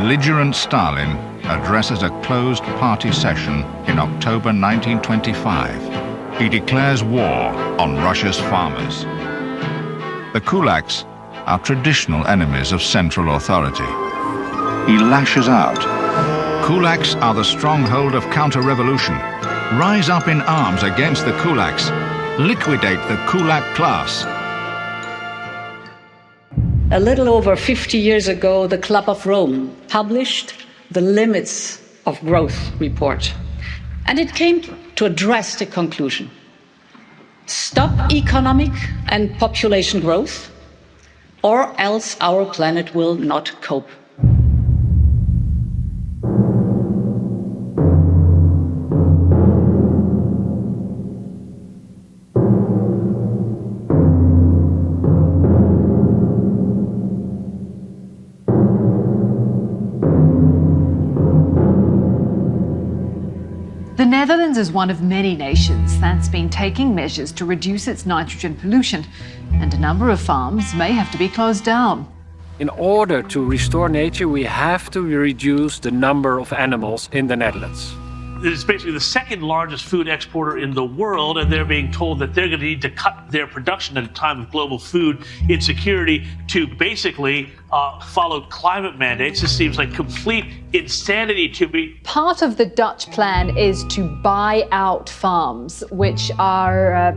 belligerent Stalin addresses a closed party session in October 1925. He declares war on Russia's farmers. The kulaks are traditional enemies of central authority. He lashes out. Kulaks are the stronghold of counter-revolution. Rise up in arms against the kulaks. Liquidate the kulak class. A little over 50 years ago, the Club of Rome published the Limits of Growth report. And it came to a drastic conclusion. Stop economic and population growth, or else our planet will not cope. The Netherlands is one of many nations that's been taking measures to reduce its nitrogen pollution, and a number of farms may have to be closed down. In order to restore nature, we have to reduce the number of animals in the Netherlands. It's basically the second largest food exporter in the world, and they're being told that they're going to need to cut their production at a time of global food insecurity to basically follow climate mandates. This seems like complete insanity to me. Part of the Dutch plan is to buy out farms, which are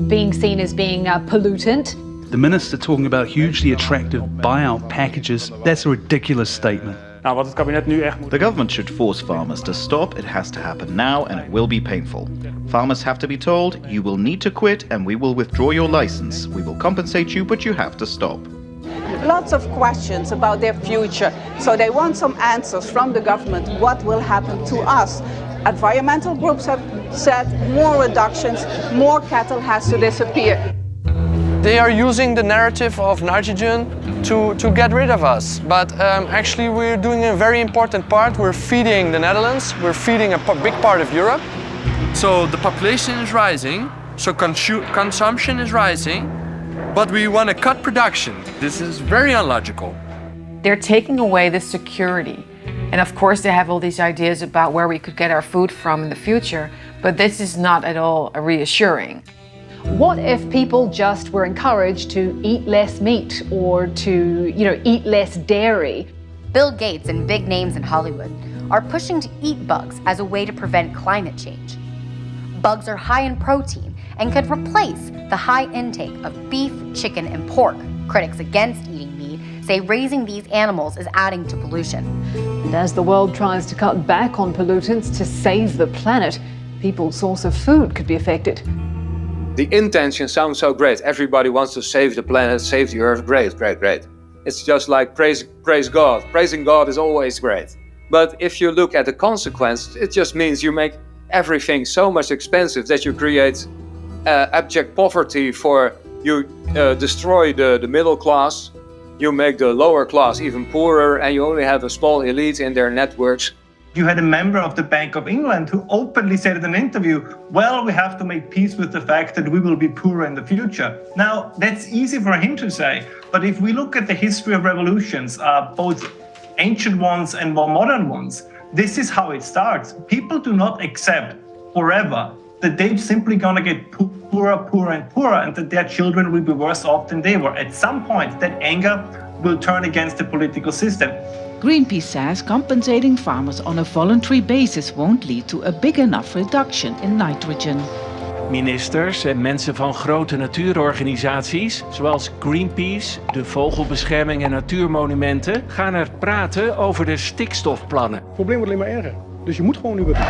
being seen as being pollutant. The minister talking about hugely attractive buyout packages, that's a ridiculous statement. The government should force farmers to stop. It has to happen now, and it will be painful. Farmers have to be told, you will need to quit and we will withdraw your license. We will compensate you, but you have to stop. Lots of questions about their future. So they want some answers from the government. What will happen to us? Environmental groups have said more reductions, more cattle has to disappear. They are using the narrative of nitrogen to get rid of us. But actually we're doing a very important part. We're feeding the Netherlands, we're feeding a big part of Europe. So the population is rising, so consumption is rising, but we want to cut production. This is very illogical. They're taking away the security. And of course they have all these ideas about where we could get our food from in the future, but this is not at all reassuring. What if people just were encouraged to eat less meat or to, eat less dairy? Bill Gates and big names in Hollywood are pushing to eat bugs as a way to prevent climate change. Bugs are high in protein and could replace the high intake of beef, chicken, and pork. Critics against eating meat say raising these animals is adding to pollution. And as the world tries to cut back on pollutants to save the planet, people's source of food could be affected. The intention sounds so great. Everybody wants to save the planet, save the earth. Great, great, great. It's just like praise God. Praising God is always great. But if you look at the consequence, it just means you make everything so much expensive that you create abject poverty you destroy the middle class, you make the lower class even poorer, and you only have a small elite in their networks. You had a member of the Bank of England who openly said in an interview, well, we have to make peace with the fact that we will be poorer in the future. Now, that's easy for him to say, but if we look at the history of revolutions, both ancient ones and more modern ones, this is how it starts. People do not accept forever that they're simply gonna get poorer, poorer and poorer, and that their children will be worse off than they were. At some point, that anger will turn against the political system. Greenpeace says compensating farmers on a voluntary basis won't lead to a big enough reduction in nitrogen. Ministers en mensen van grote natuurorganisaties, zoals Greenpeace, de Vogelbescherming en Natuurmonumenten, gaan er praten over de stikstofplannen. Het probleem wordt alleen maar erger, dus je moet gewoon nu wat doen.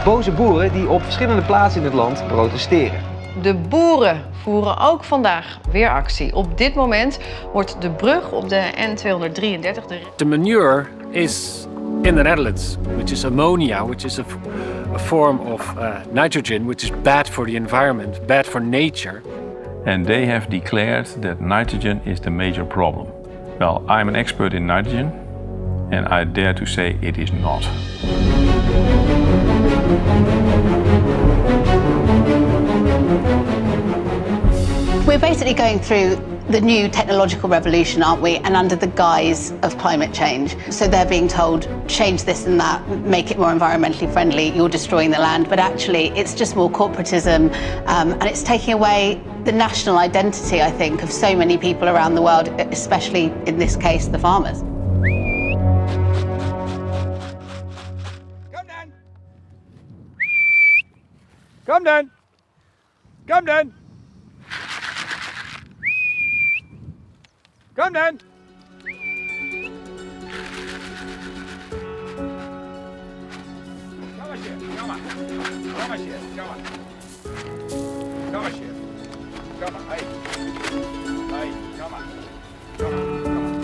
Boze boeren die op verschillende plaatsen in het land protesteren. De boeren voeren ook vandaag weer actie. Op dit moment wordt de brug op de N233... The manure is in the Netherlands, which is ammonia, which is a form of nitrogen, which is bad for the environment, bad for nature. And they have declared that nitrogen is the major problem. Well, I'm an expert in nitrogen, and I dare to say it is not. We're basically going through the new technological revolution, aren't we? And under the guise of climate change. So they're being told, change this and that, make it more environmentally friendly, you're destroying the land. But actually, it's just more corporatism, and it's taking away the national identity, I think, of so many people around the world, especially in this case, the farmers. Come then! Come then! Come then! Kom eens hier, kom maar. Kom eens hier, kom maar. Kom eens hier. Kom maar, hey. Hey, kom maar. Kom maar, kom maar.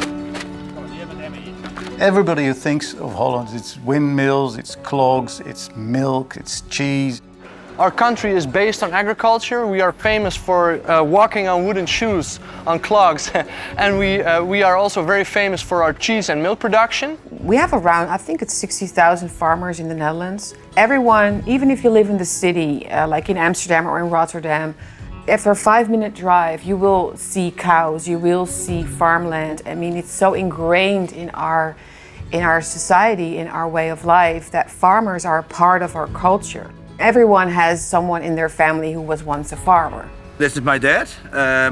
Kom maar, hier met hem hier. Everybody who thinks of Holland, it's windmills, it's clogs, it's milk, it's cheese. Our country is based on agriculture. We are famous for walking on wooden shoes, on clogs, and we are also very famous for our cheese and milk production. We have around, I think it's 60,000 farmers in the Netherlands. Everyone, even if you live in the city, like in Amsterdam or in Rotterdam, after a 5-minute drive, you will see cows, you will see farmland. I mean, it's so ingrained in our society, in our way of life, that farmers are a part of our culture. Everyone has someone in their family who was once a farmer. This is my dad.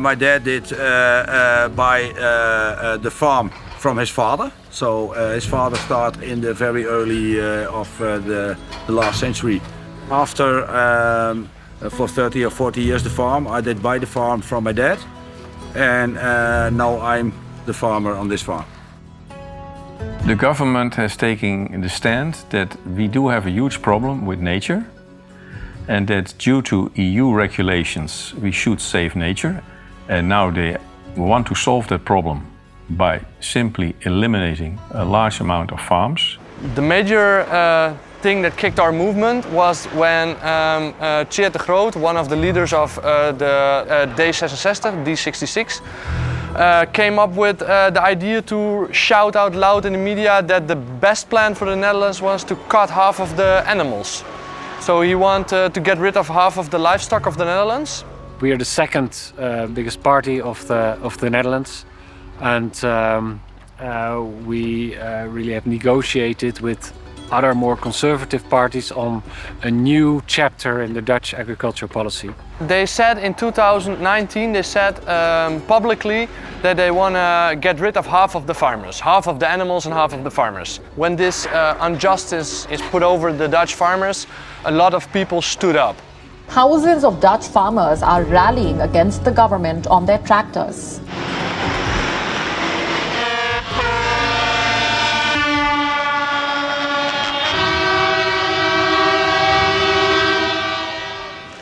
My dad did buy the farm from his father. So his father started in the very early of the last century. After for 30 or 40 years the farm, I did buy the farm from my dad. And now I'm the farmer on this farm. The government has taken the stand that we do have a huge problem with nature, and that due to EU regulations we should save nature, and now they want to solve that problem by simply eliminating a large amount of farms. The major thing that kicked our movement was when Tjeerd de Groot, one of the leaders of the D66, came up with the idea to shout out loud in the media that the best plan for the Netherlands was to cut half of the animals. So he wanted to get rid of half of the livestock of the Netherlands. We are the second biggest party of the Netherlands, and we really have negotiated with other more conservative parties on a new chapter in the Dutch agriculture policy. They said in 2019, they said publicly that they want to get rid of half of the farmers, half of the animals and half of the farmers. When this injustice is put over the Dutch farmers, a lot of people stood up. Thousands of Dutch farmers are rallying against the government on their tractors.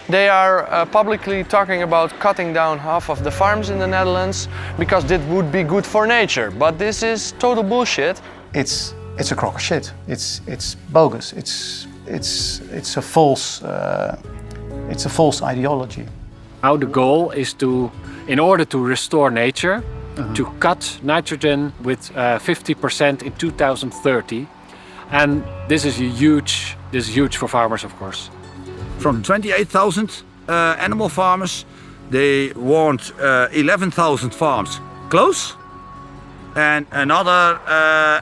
They are publicly talking about cutting down half of the farms in the Netherlands because this would be good for nature. But this is total bullshit. It's a crock of shit. It's bogus. It's a false ideology. Now the goal is to, in order to restore nature, to cut nitrogen with 50% in 2030, and this is huge for farmers, of course. From 28,000 animal farmers, they want 11,000 farms close, and another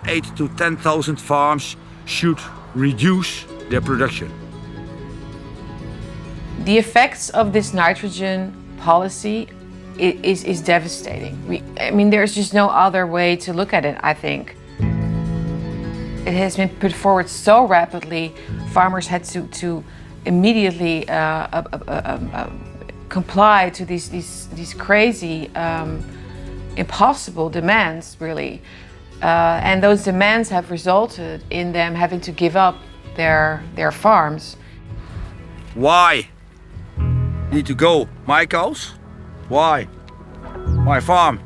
8,000 to 10,000 farms should reduce their production. The effects of this nitrogen policy is devastating. I mean, there's just no other way to look at it, I think. It has been put forward so rapidly, farmers had to immediately comply to these crazy, impossible demands, really. And those demands have resulted in them having to give up their farms. Why need to go? My cows? Why? My farm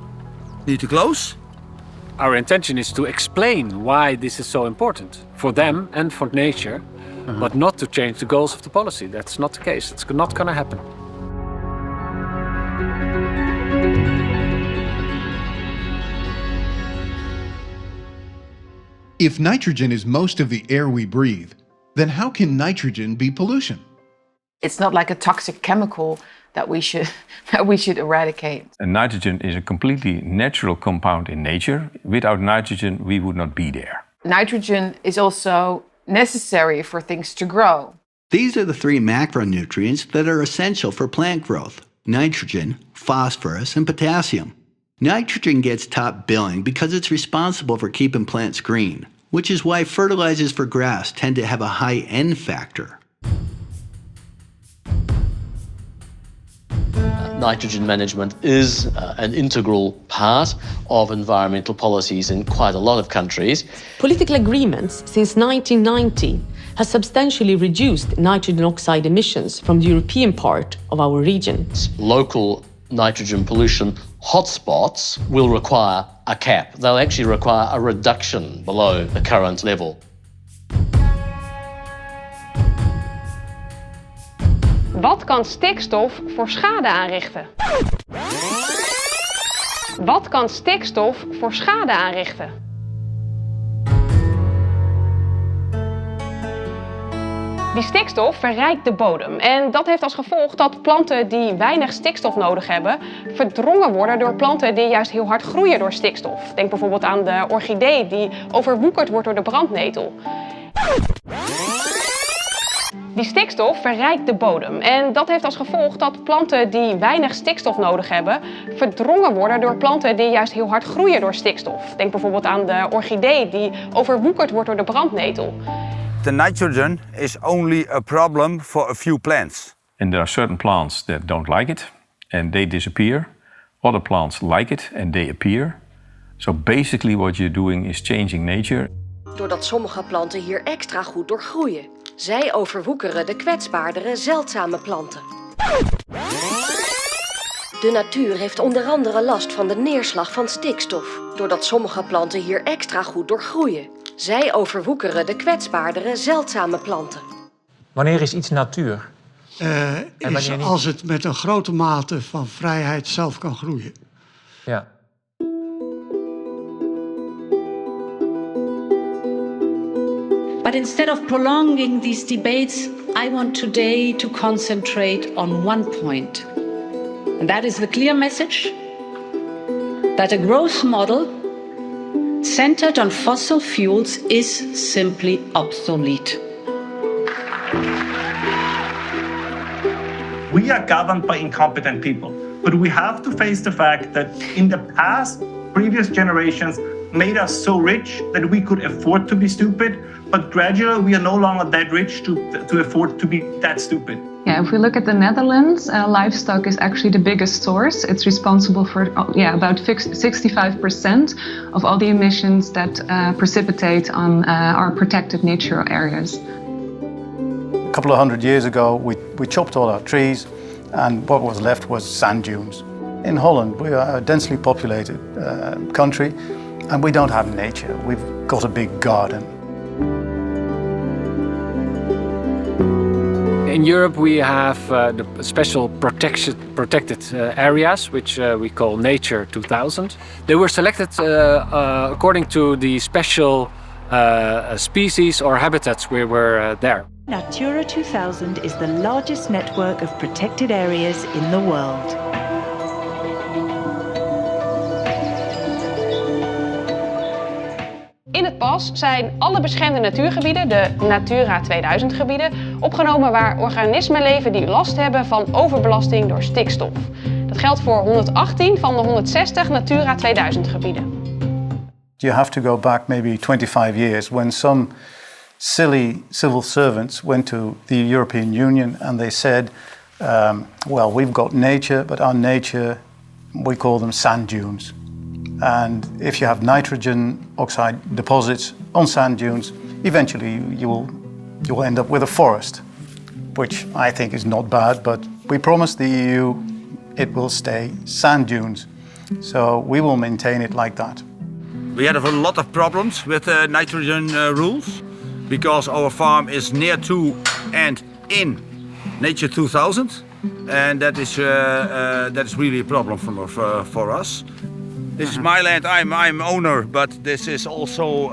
need to close? Our intention is to explain why this is so important for them and for nature, but not to change the goals of the policy. That's not the case. It's not going to happen. If nitrogen is most of the air we breathe, then how can nitrogen be pollution? It's not like a toxic chemical that we should eradicate. And nitrogen is a completely natural compound in nature. Without nitrogen, we would not be there. Nitrogen is also necessary for things to grow. These are the three macronutrients that are essential for plant growth: nitrogen, phosphorus, and potassium. Nitrogen gets top billing because it's responsible for keeping plants green, which is why fertilizers for grass tend to have a high N factor. Nitrogen management is an integral part of environmental policies in quite a lot of countries. Political agreements since 1990 has substantially reduced nitrogen oxide emissions from the European part of our region. Local nitrogen pollution hotspots will require a cap. They'll actually require a reduction below the current level. Wat kan stikstof voor schade aanrichten? Wat kan stikstof voor schade aanrichten? Die stikstof verrijkt de bodem en dat heeft als gevolg dat planten die weinig stikstof nodig hebben verdrongen worden door planten die juist heel hard groeien door stikstof. Denk bijvoorbeeld aan de orchidee die overwoekerd wordt door de brandnetel. Die stikstof verrijkt de bodem en dat heeft als gevolg dat planten die weinig stikstof nodig hebben verdrongen worden door planten die juist heel hard groeien door stikstof. Denk bijvoorbeeld aan de orchidee die overwoekerd wordt door de brandnetel. The nitrogen is only a problem for a few plants. And there are certain plants that don't like it and they disappear. Other plants like it and they appear. So basically what you're doing is changing nature. Doordat sommige planten hier extra goed door groeien. Zij overwoekeren de kwetsbaardere, zeldzame planten. De natuur heeft onder andere last van de neerslag van stikstof. Doordat sommige planten hier extra goed door groeien. Zij overwoekeren de kwetsbaardere, zeldzame planten. Wanneer is iets natuur? Is als het met een grote mate van vrijheid zelf kan groeien. Ja. But instead of prolonging these debates, I want today to concentrate on one point. And that is the clear message that a growth model centered on fossil fuels is simply obsolete. We are governed by incompetent people, but we have to face the fact that in the past, previous generations made us so rich that we could afford to be stupid, but gradually we are no longer that rich to afford to be that stupid. Yeah, if we look at the Netherlands, livestock is actually the biggest source. It's responsible for about 65% of all the emissions that precipitate on our protected natural areas. A couple of hundred years ago, we chopped all our trees, and what was left was sand dunes. In Holland, we are a densely populated country, and we don't have nature. We've got a big garden. In Europe, we have the special protected areas, which we call Nature 2000. They were selected according to the special species or habitats we were there. Natura 2000 is the largest network of protected areas in the world. In het pas zijn alle beschermde natuurgebieden, de Natura 2000 gebieden, opgenomen waar organismen leven die last hebben van overbelasting door stikstof. Dat geldt voor 118 van de 160 Natura 2000 gebieden. You have to go back maybe 25 years when some silly civil servants went to the European Union and they said, well, we've got nature, but our nature, we call them sand dunes. And if you have nitrogen oxide deposits on sand dunes, eventually you will end up with a forest, which I think is not bad, but we promised the EU it will stay sand dunes. So we will maintain it like that. We had a lot of problems with nitrogen rules because our farm is near to and in Nature 2000, and that is really a problem for us. This is my land, I'm owner, but this is also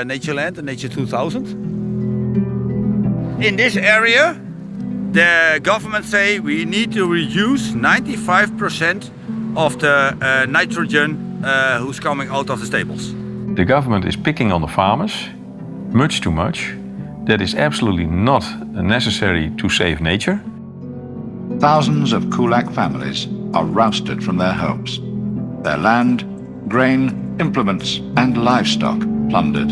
nature land, Nature 2000. In this area, the government say we need to reduce 95% of the nitrogen who's coming out of the stables. The government is picking on the farmers, much too much. That is absolutely not necessary to save nature. Thousands of Kulak families are rousted from their homes. Their land, grain, implements and livestock plundered.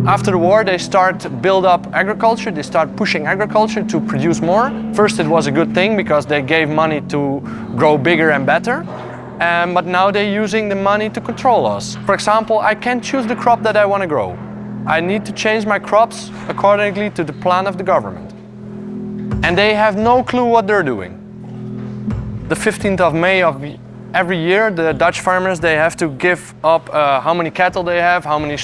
After the war, they start to build up agriculture. They start pushing agriculture to produce more. First, it was a good thing because they gave money to grow bigger and better. But now they're using the money to control us. For example, I can't choose the crop that I want to grow. I need to change my crops accordingly to the plan of the government. And they have no clue what they're doing. The 15th of May of every year, the Dutch farmers, they have to give up how many cattle they have, how many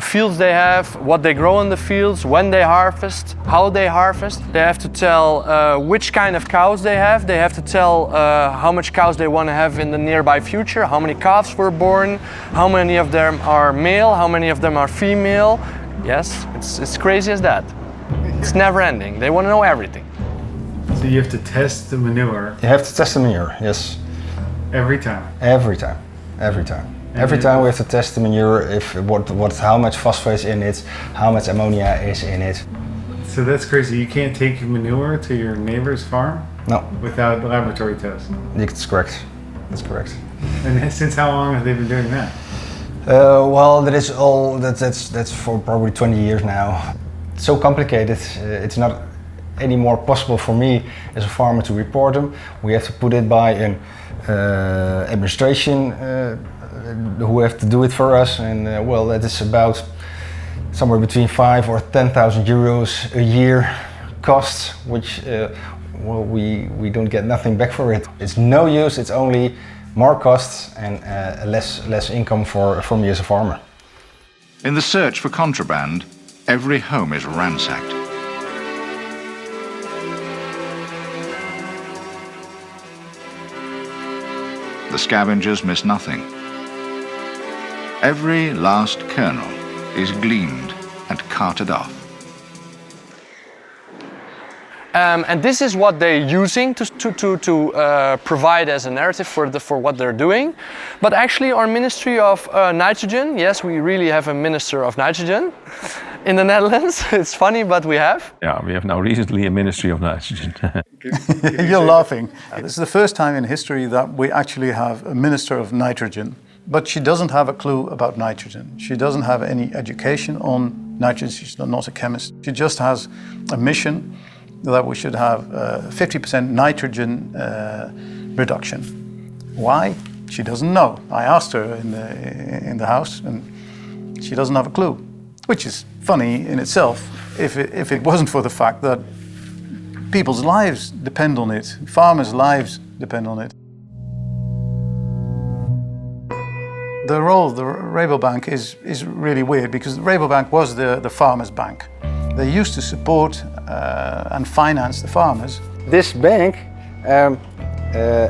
fields they have, what they grow in the fields, when they harvest, how they harvest. They have to tell which kind of cows they have. They have to tell how much cows they want to have in the nearby future, how many calves were born, how many of them are male, how many of them are female. Yes, it's crazy as that. It's never ending. They want to know everything. So you have to test the manure? You have to test the manure, yes. Every time? Every time, every time. Every time we have to test the manure, how much phosphate is in it, how much ammonia is in it. So that's crazy. You can't take manure to your neighbor's farm? No. Without laboratory tests? That's correct. That's correct. And since how long have they been doing that? Well, that's for probably 20 years now. It's so complicated. It's not anymore possible for me as a farmer to report them. We have to put it by an administration who have to do it for us, and well, that is about somewhere between 5,000 or 10,000 euros a year cost, which well, we don't get nothing back for it. It's no use. It's only more costs and less income for me as a farmer. In the search for contraband, every home is ransacked. The scavengers miss nothing. Every last kernel is gleaned and carted off. And this is what they're using to provide as a narrative for what they're doing. But actually our Ministry of Nitrogen, yes, we really have a Minister of Nitrogen in the Netherlands. It's funny, but we have. Yeah, we have now recently a Ministry of Nitrogen. You're laughing. This is the first time in history that we actually have a Minister of Nitrogen, but she doesn't have a clue about nitrogen. She doesn't have any education on nitrogen. She's not a chemist. She just has a mission that we should have 50% nitrogen reduction. Why? She doesn't know. I asked her in the house, and she doesn't have a clue, which is funny in itself if it wasn't for the fact that people's lives depend on it, farmers' lives depend on it. The role of the Rabobank is really weird, because the Rabobank was the farmers' bank. They used to support and finance the farmers. This bank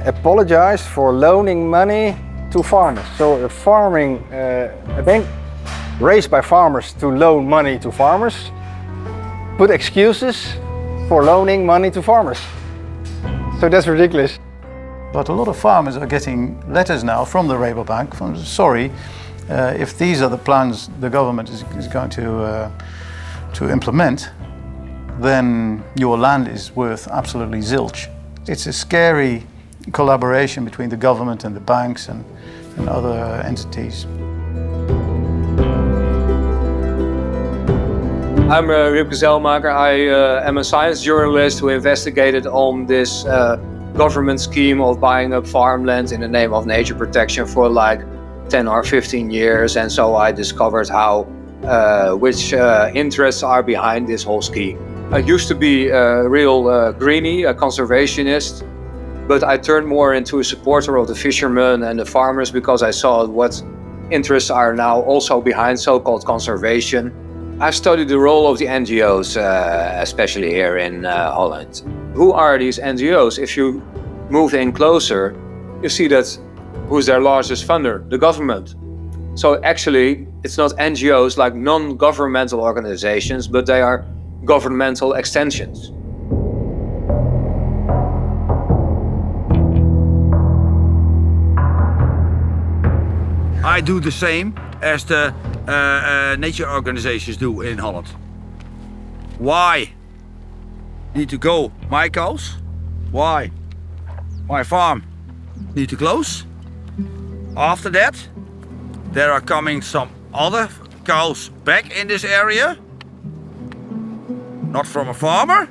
apologized for loaning money to farmers. So a bank raised by farmers to loan money to farmers put excuses for loaning money to farmers. So that's ridiculous. But a lot of farmers are getting letters now from the Rabobank, sorry, if these are the plans the government is going to implement, then your land is worth absolutely zilch. It's a scary collaboration between the government and the banks and other entities. I'm Ripke Zelmaker. I am a science journalist who investigated on this government scheme of buying up farmland in the name of nature protection for like 10 or 15 years. And so I discovered which interests are behind this whole scheme. I used to be a real greenie, a conservationist, but I turned more into a supporter of the fishermen and the farmers because I saw what interests are now also behind so-called conservation. I studied the role of the NGOs, especially here in Holland. Who are these NGOs? If you move in closer, you see that who's their largest funder? The government. So actually, It's not NGOs like non-governmental organizations, but they are governmental extensions. I do the same as the nature organizations do in Holland. Why need to go my cows? Why my farm need to close? After that, there are coming some other cows back in this area. Not from a farmer,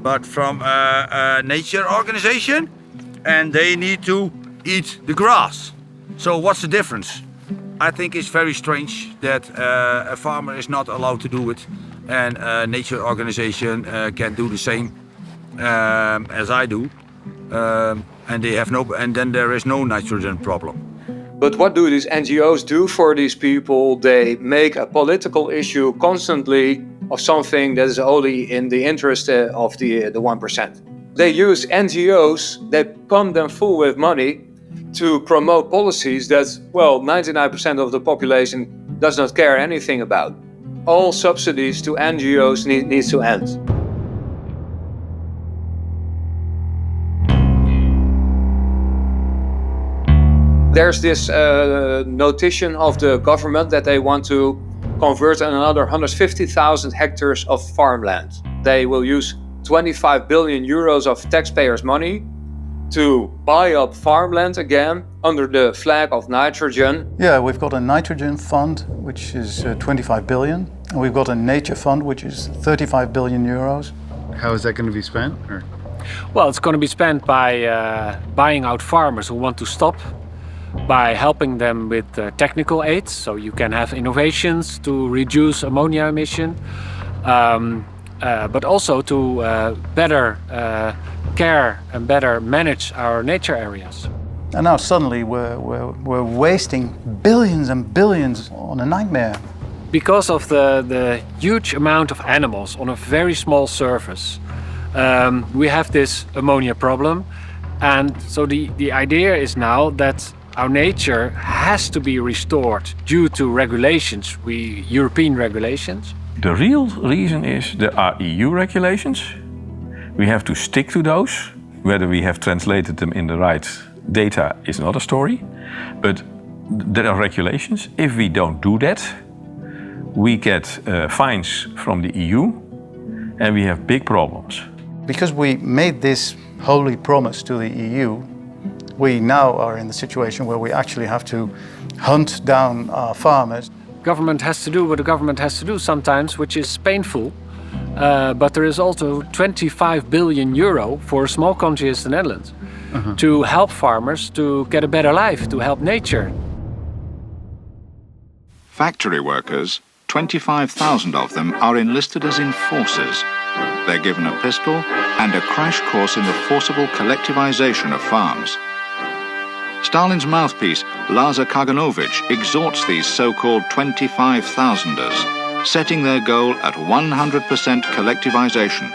but from a nature organization. And they need to eat the grass. So what's the difference? I think it's very strange that a farmer is not allowed to do it, and a nature organization can do the same as I do, and they have and then there is no nitrogen problem. But what do these NGOs do for these people? They make a political issue constantly of something that is only in the interest of the 1%. They use NGOs, they pump them full with money to promote policies that, well, 99% of the population does not care anything about. All subsidies to NGOs needs to end. There's this notion of the government that they want to convert another 150,000 hectares of farmland. They will use 25 billion euros of taxpayers' money to buy up farmland again under the flag of nitrogen. Yeah, we've got a nitrogen fund, which is 25 billion. And we've got a nature fund, which is 35 billion euros. How is that going to be spent? Or? Well, it's going to be spent by buying out farmers who want to stop, by helping them with technical aids, so you can have innovations to reduce ammonia emission, but also to better care and better manage our nature areas. And now suddenly we're wasting billions and billions on a nightmare. Because of the huge amount of animals on a very small surface, we have this ammonia problem. And so the idea is now that our nature has to be restored due to regulations, European regulations. The real reason is there are EU regulations. We have to stick to those. Whether we have translated them in the right data is another story. But there are regulations. If we don't do that, we get fines from the EU and we have big problems. Because we made this holy promise to the EU, we now are in the situation where we actually have to hunt down our farmers. Government has to do what the government has to do sometimes, which is painful. But there is also 25 billion euro for a small country as the Netherlands to help farmers to get a better life, to help nature. Factory workers, 25,000 of them, are enlisted as enforcers. They're given a pistol and a crash course in the forcible collectivization of farms. Stalin's mouthpiece, Lazar Kaganovich, exhorts these so-called 25,000ers, setting their goal at 100% collectivization.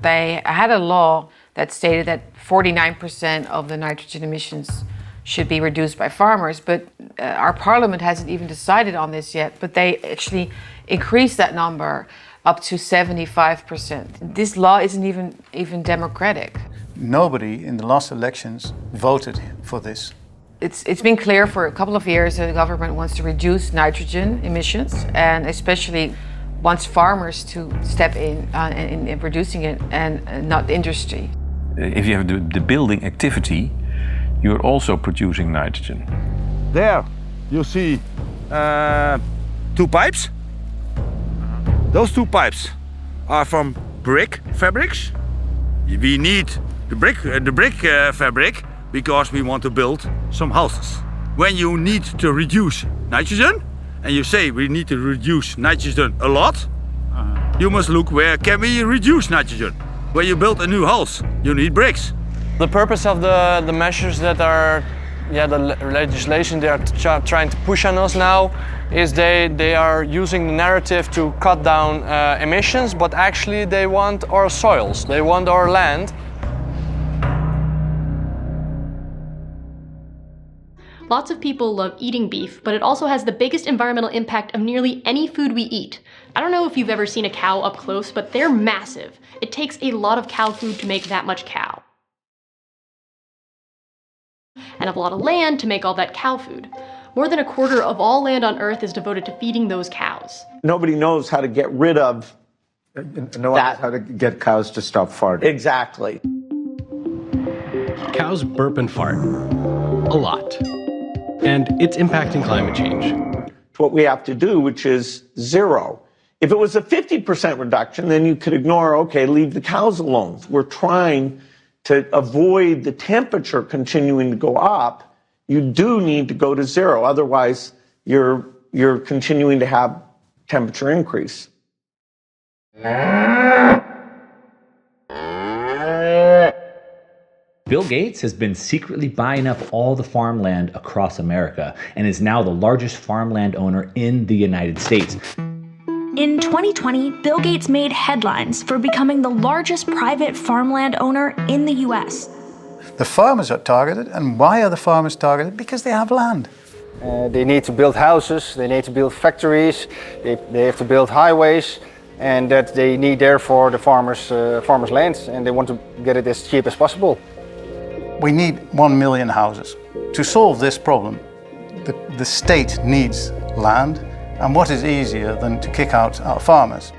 They had a law that stated that 49% of the nitrogen emissions should be reduced by farmers, but our parliament hasn't even decided on this yet, but they actually increased that number up to 75%. This law isn't even democratic. Nobody in the last elections voted for this. It's been clear for a couple of years that the government wants to reduce nitrogen emissions, and especially wants farmers to step in reducing it, and not industry. If you have the building activity, you're also producing nitrogen. There you see 2 pipes. Those 2 pipes are from brick fabrics. We need the brick fabric because we want to build some houses. When you need to reduce nitrogen, and you say we need to reduce nitrogen a lot, you must look where can we reduce nitrogen. When you build a new house, you need bricks. The purpose of the measures that are, the legislation they are trying to push on us now is they are using the narrative to cut down emissions, but actually they want our soils, they want our land. Lots of people love eating beef, but it also has the biggest environmental impact of nearly any food we eat. I don't know if you've ever seen a cow up close, but they're massive. It takes a lot of cow food to make that much cow. And a lot of land to make all that cow food. More than a quarter of all land on Earth is devoted to feeding those cows. Nobody knows how to get rid of No one knows how to get cows to stop farting. Exactly. Cows burp and fart. A lot. And it's impacting climate change. What we have to do, which is zero. If it was a 50% reduction, then you could ignore, okay, leave the cows alone. We're trying to avoid the temperature continuing to go up. You do need to go to zero. Otherwise, you're continuing to have temperature increase. Bill Gates has been secretly buying up all the farmland across America and is now the largest farmland owner in the United States. In 2020, Bill Gates made headlines for becoming the largest private farmland owner in the US. The farmers are targeted, and why are the farmers targeted? Because they have land. They need to build houses, they need to build factories, they have to build highways, and that they need therefore the farmers' lands, and they want to get it as cheap as possible. We need 1 million houses. To solve this problem, the state needs land, and what is easier than to kick out our farmers?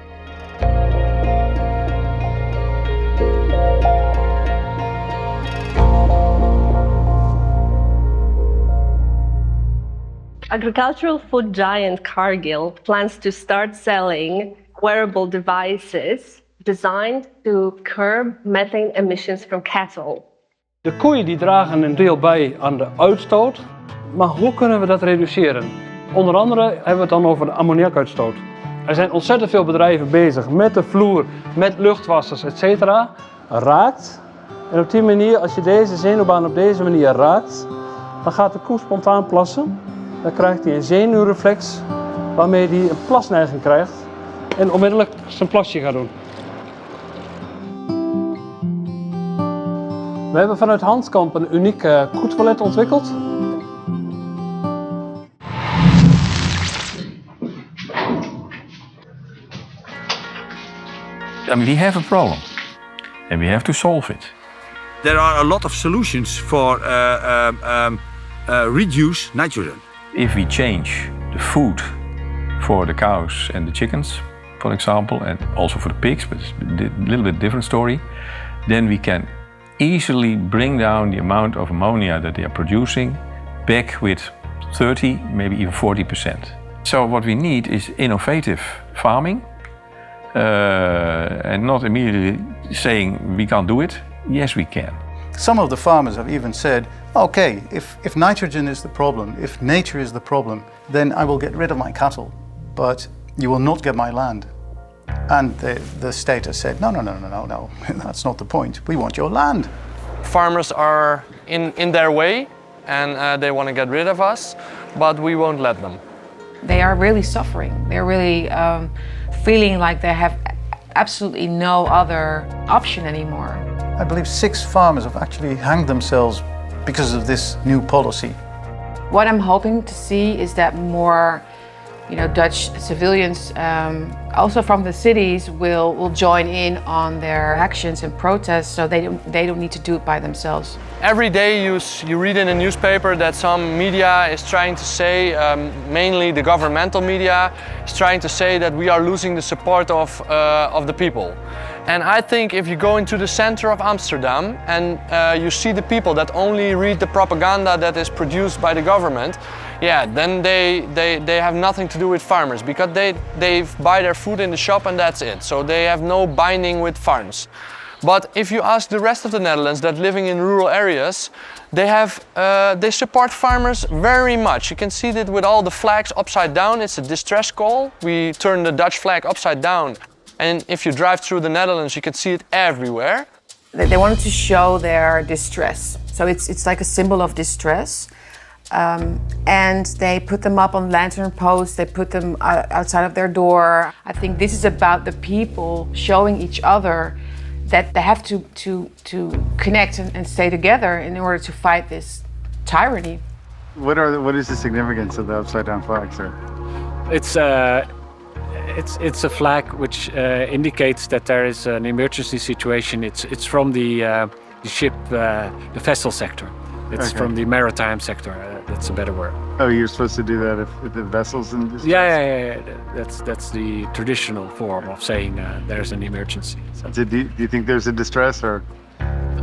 Agricultural food giant Cargill plans to start selling wearable devices designed to curb methane emissions from cattle. De koeien die dragen een deel bij aan de uitstoot, maar hoe kunnen we dat reduceren? Onder andere hebben we het dan over de ammoniakuitstoot. Er zijn ontzettend veel bedrijven bezig met de vloer, met luchtwassers, etc. Raakt. En op die manier, als je deze zenuwbaan op deze manier raakt, dan gaat de koe spontaan plassen. Dan krijgt hij een zenuwreflex waarmee hij een plasneiging krijgt en onmiddellijk zijn plasje gaat doen. We hebben vanuit Hanskamp een uniek koetoilet ontwikkeld. I mean, we have a problem and we have to solve it. There are a lot of solutions for reduce nitrogen. If we change the food for the cows and the chickens, for example, and also for the pigs, but it's a little bit different story, then we can easily bring down the amount of ammonia that they are producing back with 30, maybe even 40%. So what we need is innovative farming and not immediately saying we can't do it. Yes, we can. Some of the farmers have even said, okay, if nitrogen is the problem, if nature is the problem, then I will get rid of my cattle, but you will not get my land. And the state has said, no, that's not the point. We want your land. Farmers are in their way and they want to get rid of us, but we won't let them. They are really suffering. They're really feeling like they have absolutely no other option anymore. I believe 6 farmers have actually hanged themselves because of this new policy. What I'm hoping to see is that more Dutch civilians, also from the cities, will join in on their actions and protests, so they don't need to do it by themselves. Every day you read in a newspaper that some media is trying to say, mainly the governmental media, is trying to say that we are losing the support of the people. And I think if you go into the center of Amsterdam and you see the people that only read the propaganda that is produced by the government, yeah, then they have nothing to do with farmers, because they buy their food in the shop and that's it. So they have no binding with farms. But if you ask the rest of the Netherlands that living in rural areas, they support farmers very much. You can see that with all the flags upside down. It's a distress call. We turn the Dutch flag upside down. And if you drive through the Netherlands, you can see it everywhere. They wanted to show their distress. So it's like a symbol of distress. And they put them up on lantern posts, they put them outside of their door. I think this is about the people showing each other that they have to connect and stay together in order to fight this tyranny. What is the significance of the upside down flag, sir? It's a flag which indicates that there is an emergency situation. It's from the ship, the vessel sector. It's from the maritime sector. That's a better word. Oh, you're supposed to do that if the vessel's in distress? Yeah. That's the traditional form of saying there's an emergency. So. Do you think there's a distress, or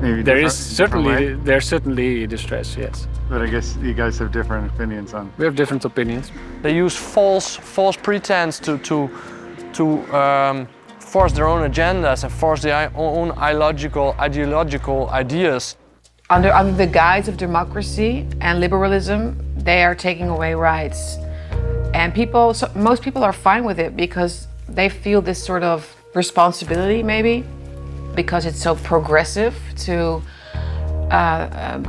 maybe there's certainly distress? Yes. But I guess you guys have different opinions on. We have different opinions. They use false pretense to force their own agendas and force their own ideological ideas. Under the guise of democracy and liberalism, they are taking away rights. And most people are fine with it because they feel this sort of responsibility, maybe, because it's so progressive to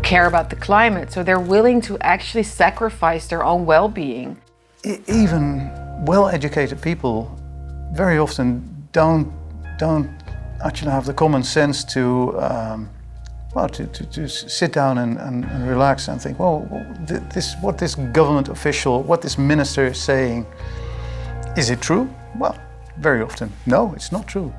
care about the climate. So they're willing to actually sacrifice their own well-being. Even well-educated people very often don't actually have the common sense to sit down and relax and think, well, what this government official, what this minister is saying, is it true? Well, very often, no, it's not true.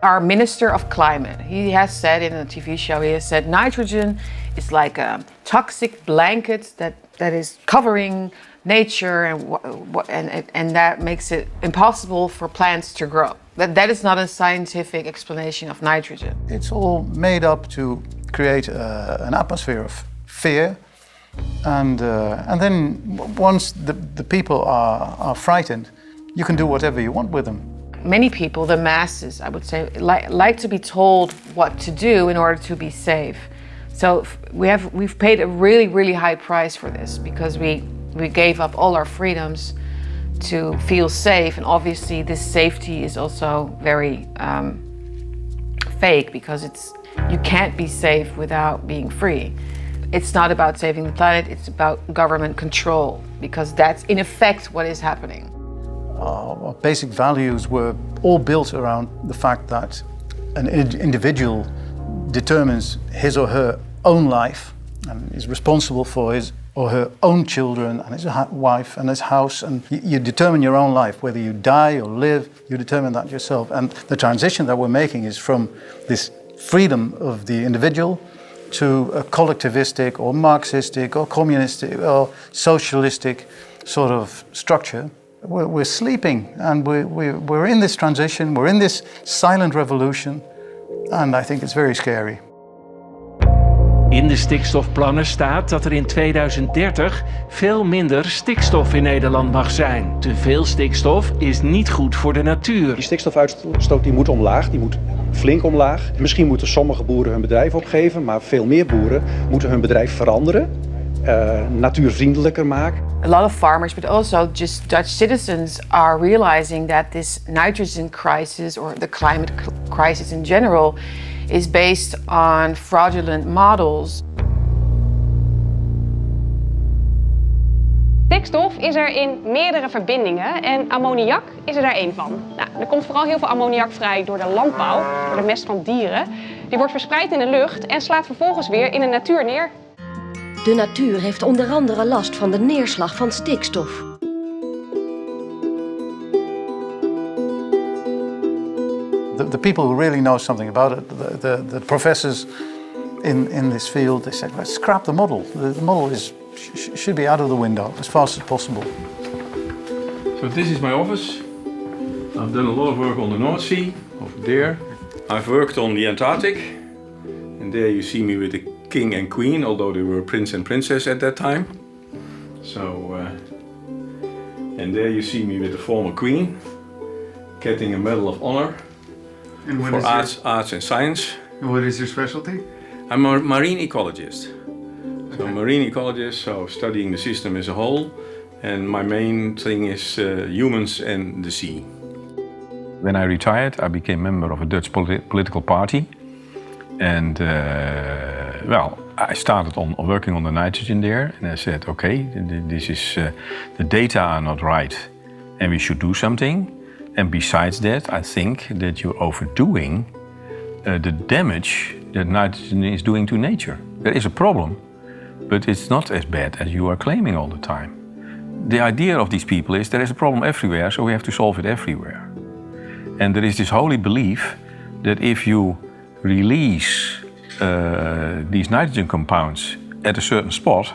Our Minister of Climate, he has said in a TV show, he has said nitrogen is like a toxic blanket that is covering nature and that makes it impossible for plants to grow. That is not a scientific explanation of nitrogen. It's all made up to create an atmosphere of fear, and then once the people are frightened, you can do whatever you want with them. Many people, the masses, I would say, like to be told what to do in order to be safe. So we've paid a really, really high price for this because we gave up all our freedoms to feel safe, and obviously this safety is also very fake because you can't be safe without being free. It's not about saving the planet, it's about government control, because that's in effect what is happening. Our basic values were all built around the fact that an individual determines his or her own life and is responsible for his or her own children and his wife and his house, and you determine your own life. Whether you die or live, you determine that yourself. And the transition that we're making is from this freedom of the individual to a collectivistic or Marxistic or communistic or socialistic sort of structure. We're sleeping, and we're in this transition, we're in this silent revolution, and I think it's very scary. In de stikstofplannen staat dat er in 2030 veel minder stikstof in Nederland mag zijn. Te veel stikstof is niet goed voor de natuur. Die stikstofuitstoot die moet omlaag, die moet flink omlaag. Misschien moeten sommige boeren hun bedrijf opgeven, maar veel meer boeren moeten hun bedrijf veranderen, natuurvriendelijker maken. A lot of farmers, but also just Dutch citizens, are realizing that this nitrogen crisis, or the climate crisis in general, is based on fraudulent models. Stikstof is er in meerdere verbindingen en ammoniak is er daar één van. Nou, er komt vooral heel veel ammoniak vrij door de landbouw, door de mest van dieren. Die wordt verspreid in de lucht en slaat vervolgens weer in de natuur neer. De natuur heeft onder andere last van de neerslag van stikstof. The people who really know something about it, the professors in this field, they said, let's scrap the model. The model should be out of the window as fast as possible. So this is my office. I've done a lot of work on the North Sea, over there. I've worked on the Antarctic, and there you see me with the king and queen, although they were prince and princess at that time. So, and there you see me with the former queen, getting a Medal of Honor for arts and science. And what is your specialty? I'm a marine ecologist. So marine ecologist, so studying the system as a whole, and my main thing is humans and the sea. When I retired, I became member of a Dutch political party. And I started on working on the nitrogen there, and I said, okay, this is the data are not right, and we should do something. And besides that, I think that you're overdoing the damage that nitrogen is doing to nature. There is a problem, but it's not as bad as you are claiming all the time. The idea of these people is there is a problem everywhere, so we have to solve it everywhere. And there is this holy belief that if you release these nitrogen compounds at a certain spot,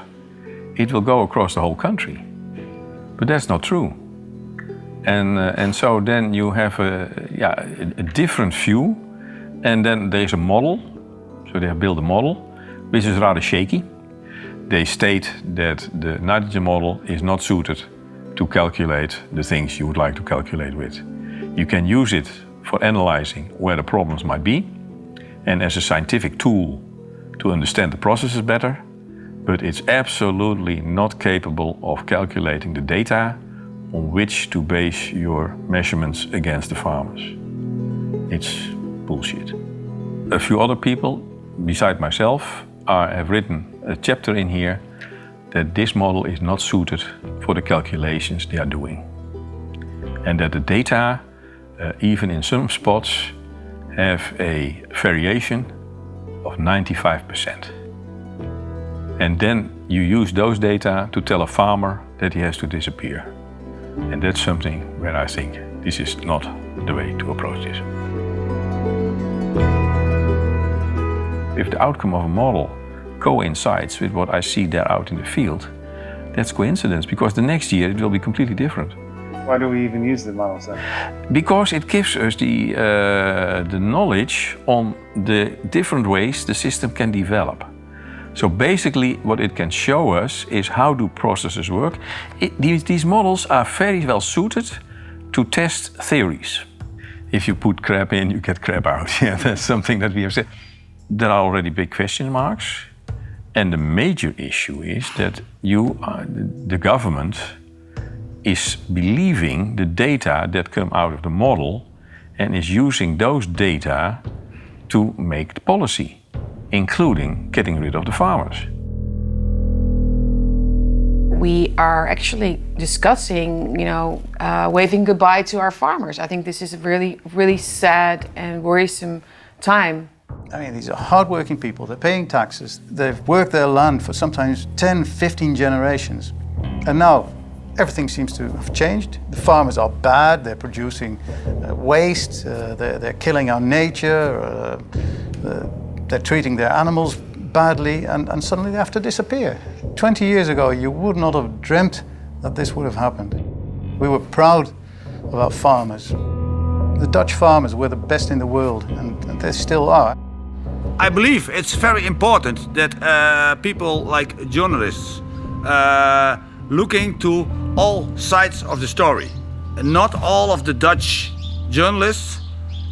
it will go across the whole country. But that's not true. And so then you have a different view, and then there's a model. So they have built a model, which is rather shaky. They state that the nitrogen model is not suited to calculate the things you would like to calculate with. You can use it for analyzing where the problems might be, and as a scientific tool to understand the processes better, but it's absolutely not capable of calculating the data on which to base your measurements against the farmers. It's bullshit. A few other people, beside myself, have written a chapter in here that this model is not suited for the calculations they are doing. And that the data, even in some spots, have a variation of 95%. And then you use those data to tell a farmer that he has to disappear. And that's something where I think this is not the way to approach this. If the outcome of a model coincides with what I see there out in the field, that's coincidence, because the next year it will be completely different. Why do we even use the models then? Because it gives us the knowledge on the different ways the system can develop. So basically what it can show us is how do processes work. These models are very well suited to test theories. If you put crap in, you get crap out. Yeah, that's something that we have said. There are already big question marks. And the major issue is that the government is believing the data that come out of the model and is using those data to make the policy, including getting rid of the farmers. We are actually discussing, waving goodbye to our farmers. I think this is a really, really sad and worrisome time. I mean, these are hardworking people. They're paying taxes. They've worked their land for sometimes 10, 15 generations. And now everything seems to have changed. The farmers are bad. They're producing waste. They're killing our nature. They're treating their animals badly. And suddenly they have to disappear. 20 years ago, you would not have dreamt that this would have happened. We were proud of our farmers. The Dutch farmers were the best in the world, and they still are. I believe it's very important that people like journalists looking to all sides of the story. And not all of the Dutch journalists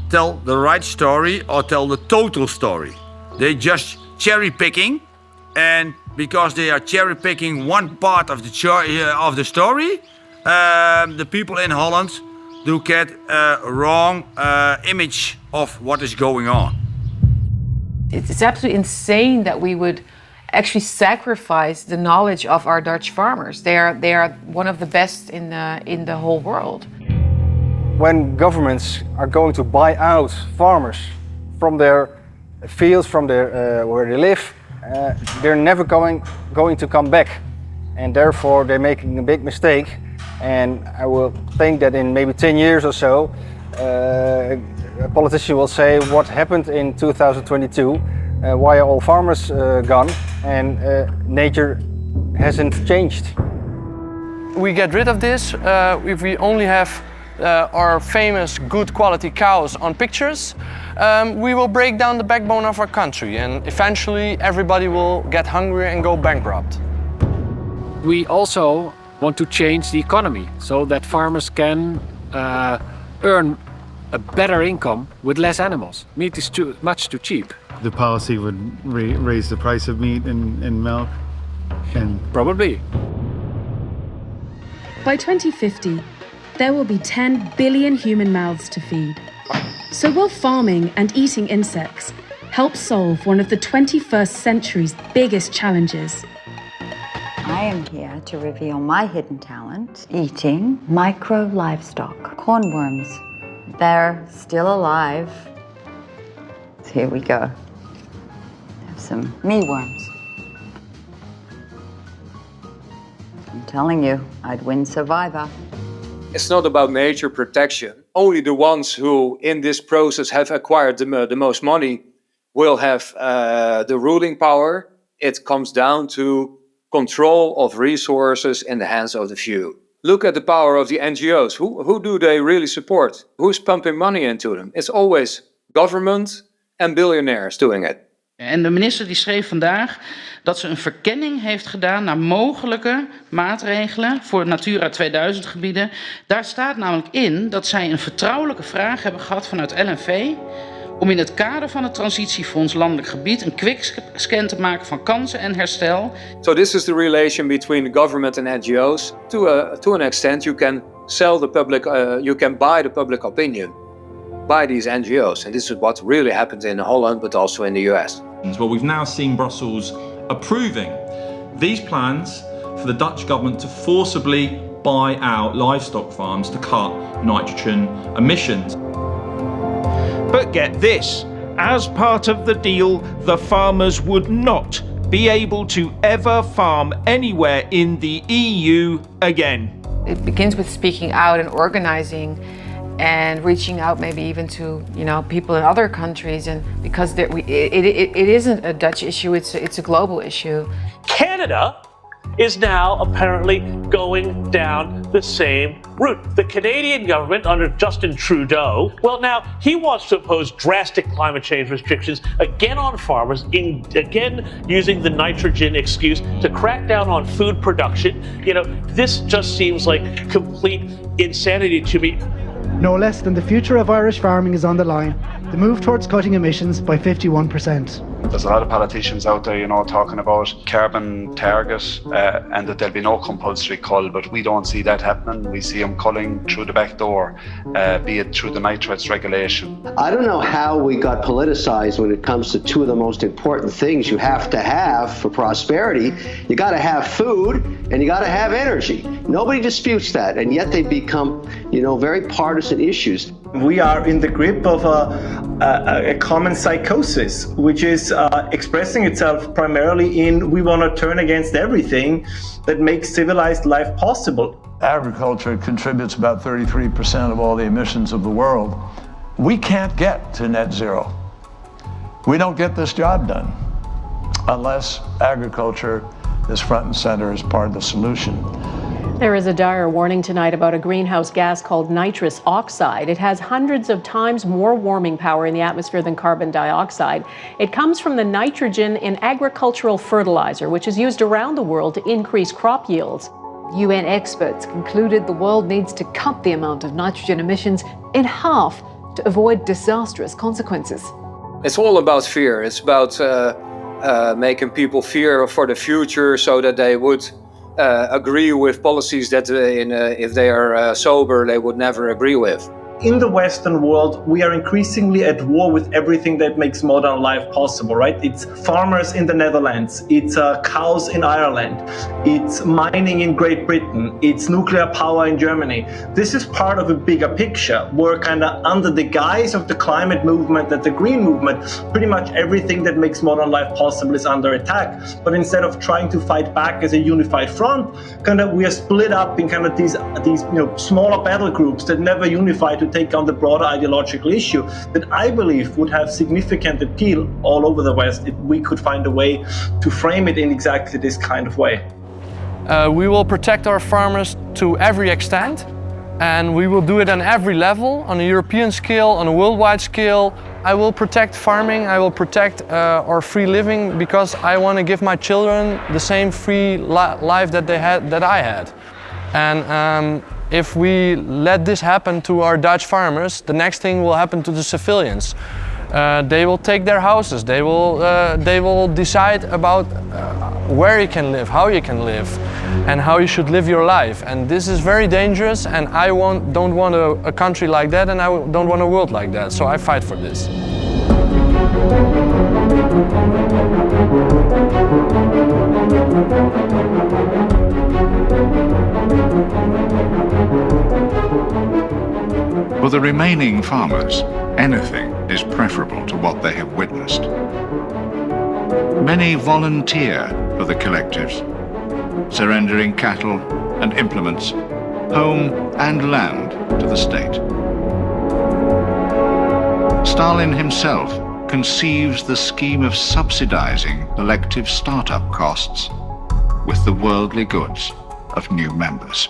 tell the right story or tell the total story. They just cherry picking, and because they are cherry picking one part of the story, the people in Holland do get a wrong image of what is going on. It's absolutely insane that we would actually sacrifice the knowledge of our Dutch farmers. They are one of the best in the whole world. When governments are going to buy out farmers from their fields, from their where they live, they're never going to come back, and therefore they're making a big mistake. And I will think that in maybe 10 years or so, a politician will say, what happened in 2022? Why are all farmers gone? And nature hasn't changed. We get rid of this if we only have our famous good quality cows on pictures. We will break down the backbone of our country, and eventually everybody will get hungry and go bankrupt. We also want to change the economy so that farmers can earn a better income with less animals. Meat is much too cheap. The policy would raise the price of meat and milk, and probably. By 2050, there will be 10 billion human mouths to feed. So will farming and eating insects help solve one of the 21st century's biggest challenges? I am here to reveal my hidden talent, eating micro livestock, cornworms. They're still alive. So here we go. Have some mealworms. I'm telling you, I'd win Survivor. It's not about nature protection. Only the ones who in this process have acquired the most money will have the ruling power. It comes down to control of resources in the hands of the few. Look at the power of the NGOs. Who do they really support? Who's pumping money into them? It's always government and billionaires doing it. En de minister die schreef vandaag dat ze een verkenning heeft gedaan naar mogelijke maatregelen voor Natura 2000 gebieden. Daar staat namelijk in dat zij een vertrouwelijke vraag hebben gehad vanuit LNV om in het kader van het transitiefonds landelijk gebied een quickscan te maken van kansen en herstel. So this is the relation between the government and NGOs. To an extent you can sell the public, you can buy the public opinion by these NGOs. And this is what really happened in Holland, but also in the US. Well, we've now seen Brussels approving these plans for the Dutch government to forcibly buy out livestock farms to cut nitrogen emissions. But get this, as part of the deal, the farmers would not be able to ever farm anywhere in the EU again. It begins with speaking out and organizing and reaching out maybe even to people in other countries, and because it isn't a Dutch issue, it's a global issue. Canada is now apparently going down the same route. The Canadian government under Justin Trudeau, well, now he wants to impose drastic climate change restrictions again on farmers, again using the nitrogen excuse to crack down on food production. This just seems like complete insanity to me. No less than the future of Irish farming is on the line. The move towards cutting emissions by 51%. There's a lot of politicians out there, talking about carbon targets and that there'll be no compulsory cull, but we don't see that happening. We see them culling through the back door, be it through the nitrates regulation. I don't know how we got politicized when it comes to two of the most important things you have to have for prosperity. You got to have food and you got to have energy. Nobody disputes that, and yet they become, very partisan issues. We are in the grip of a common psychosis, which is expressing itself primarily in we want to turn against everything that makes civilized life possible. Agriculture contributes about 33% of all the emissions of the world. We can't get to net zero. We don't get this job done unless agriculture is front and center as part of the solution. There is a dire warning tonight about a greenhouse gas called nitrous oxide. It has hundreds of times more warming power in the atmosphere than carbon dioxide. It comes from the nitrogen in agricultural fertilizer, which is used around the world to increase crop yields. UN experts concluded the world needs to cut the amount of nitrogen emissions in half to avoid disastrous consequences. It's all about fear. It's about making people fear for the future so that they would agree with policies that if they are sober, they would never agree with. In the Western world, we are increasingly at war with everything that makes modern life possible, right? It's farmers in the Netherlands, it's cows in Ireland, it's mining in Great Britain, it's nuclear power in Germany. This is part of a bigger picture where kind of under the guise of the climate movement and the green movement, pretty much everything that makes modern life possible is under attack. But instead of trying to fight back as a unified front, we are split up in these smaller battle groups that never unify to take on the broader ideological issue that I believe would have significant appeal all over the West if we could find a way to frame it in exactly this kind of way. We will protect our farmers to every extent, and we will do it on every level, on a European scale, on a worldwide scale. I will protect farming, I will protect our free living, because I want to give my children the same free life that I had. And if we let this happen to our Dutch farmers, the next thing will happen to the civilians. They will take their houses. They will decide about where you can live, how you can live, and how you should live your life. And this is very dangerous. And I don't want a country like that, and I don't want a world like that. So I fight for this. For the remaining farmers, anything is preferable to what they have witnessed. Many volunteer for the collectives, surrendering cattle and implements, home and land to the state. Stalin himself conceives the scheme of subsidizing collective startup costs with the worldly goods of new members.